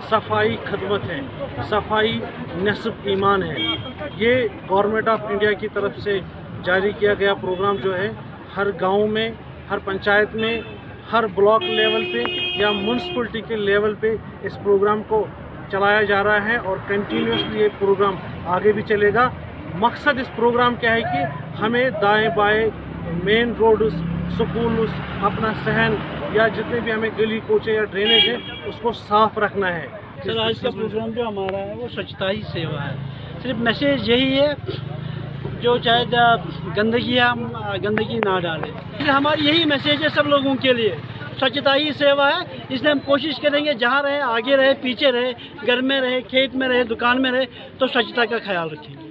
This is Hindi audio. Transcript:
सफाई खदमत है, सफाई नस्ब ईमान है। ये गवर्नमेंट ऑफ इंडिया की तरफ से जारी किया गया प्रोग्राम जो है हर गांव में, हर पंचायत में, हर ब्लॉक लेवल पे या म्यूनसिपलिटी के लेवल पे इस प्रोग्राम को चलाया जा रहा है और कंटिन्यूसली ये प्रोग्राम आगे भी चलेगा। मकसद इस प्रोग्राम क्या है कि हमें दाएं बाएं मेन रोड, स्कूल, अपना सहन या जितने भी हमें गली कोचे या ड्रेनेज है उसको साफ रखना है। सर, आज का प्रोग्राम जो हमारा है वो स्वच्छता ही सेवा है। सिर्फ मैसेज यही है जो शायद गंदगी है हम गंदगी ना डालें। हमारी यही मैसेज है सब लोगों के लिए, स्वच्छता ही सेवा है। इसलिए हम कोशिश करेंगे जहाँ रहे, आगे रहे, पीछे रहे, घर में रहे, खेत में रहे, दुकान में रहे, तो स्वच्छता का ख्याल रखेंगे।